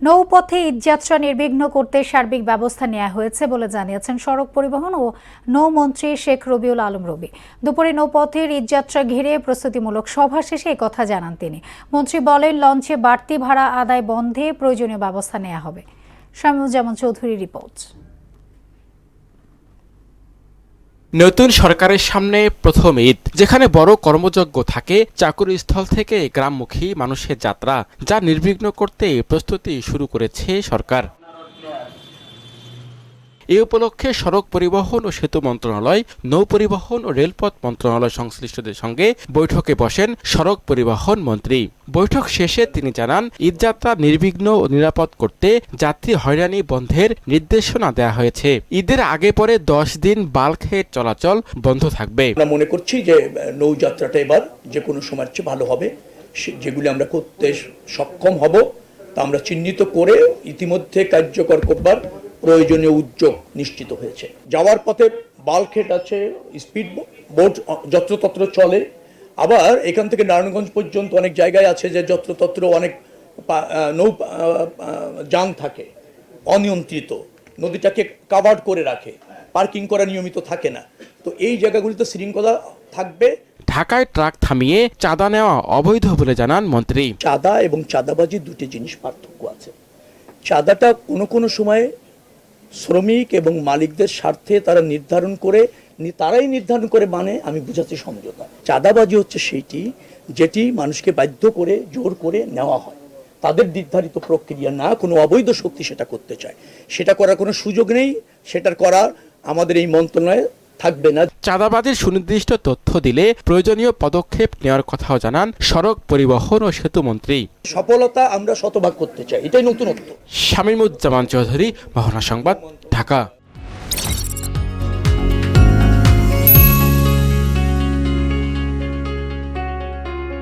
নৌপথে ঈদযাত্রা নির্বিঘ্ন করতে সার্বিক ব্যবস্থা নেওয়া হয়েছে বলে জানিয়েছেন সড়ক পরিবহন ও নৌমন্ত্রী শেখ রবিউল আলম রবি। দুপুরে নৌপথের ঈদযাত্রা ঘিরে প্রস্তুতিমূলক সভা শেষে একথা জানান তিনি। মন্ত্রী বলেন, লঞ্চে বাড়তি ভাড়া আদায় বন্ধে প্রয়োজনীয় ব্যবস্থা নেওয়া হবে। শামীমুজ্জামান চৌধুরী রিপোর্ট। নতুন সরকারের সামনে প্রথম ঈদ, যেখানে বড় কর্মযজ্ঞ থাকে, চাকুরিস্থল থেকে গ্রামমুখী মানুষের যাত্রা, যা নির্বিঘ্ন করতে প্রস্তুতি শুরু করেছে সরকার। এ উপলক্ষে সড়ক পরিবহন ও সেতু মন্ত্রণালয়, নৌ পরিবহন ও রেলপথ মন্ত্রণালয় সংশ্লিষ্টদের সঙ্গে বৈঠকে বসেন সড়ক পরিবহন মন্ত্রী। বৈঠক শেষে তিনি জানান, ঈদযাত্রা নির্বিঘ্ন ও নিরাপদ করতে যাত্রী হয়রানি বন্ধের নির্দেশনা দেওয়া হয়েছে। ঈদের আগে পরে 10 দিন বাল্কহেড চলাচল বন্ধ থাকবে। আমরা মনে করছি যে নৌযাত্রাটা এবার যে কোনো সময়ের চেয়ে ভালো হবে। যেগুলি আমরা করতে সক্ষম হব তা আমরা চিহ্নিত করে ইতিমধ্যে কার্যকর করবার প্রয়োজনীয় উদ্যোগ নিশ্চিত হয়েছে। যাওয়ার পথে বাল্কহেড আছে, স্পিড বোট যত্রতত্র চলে। আবার এখান থেকে নারায়ণগঞ্জ পর্যন্ত অনেক জায়গায় আছে যে যত্রতত্র অনেক নৌ যান থাকে, অনিয়ন্ত্রিত, নদীটাকে কাভার্ড করে রাখে, পার্কিং করা নিয়মিত থাকে না। তো এই জায়গাগুলিতে শৃঙ্খলা থাকবে। ঢাকায় ট্রাক থামিয়ে চাঁদা নেওয়া অবৈধ বলে জানান মন্ত্রী। চাঁদা এবং চাঁদাবাজি দুটি জিনিস পার্থক্য আছে। চাঁদাটা কোনো সময় শ্রমিক এবং মালিকদের স্বার্থে তারা তারাই নির্ধারণ করে মানে আমি বুঝাচ্ছি সমঝোতা। চাঁদাবাজি হচ্ছে সেইটি যেটি মানুষকে বাধ্য করে জোর করে নেওয়া হয়, তাদের নির্ধারিত প্রক্রিয়া না, কোনো অবৈধ শক্তি সেটা করতে চায়, সেটা করার কোনো সুযোগ নেই। সেটার করার আমাদের এই মন্ত্রণালয়ে থাকবে না। চাঁদাবাজির সুনির্দিষ্ট তথ্য দিলে প্রয়োজনীয় পদক্ষেপ নেওয়ার কথাও জানান সড়ক পরিবহন ও সেতু মন্ত্রী। সফলতা আমরা শতভাগ করতে চাই, এটাই নতুনত্ব। শামীমুজ্জামান চৌধুরী, মোহনা সংবাদ, ঢাকা।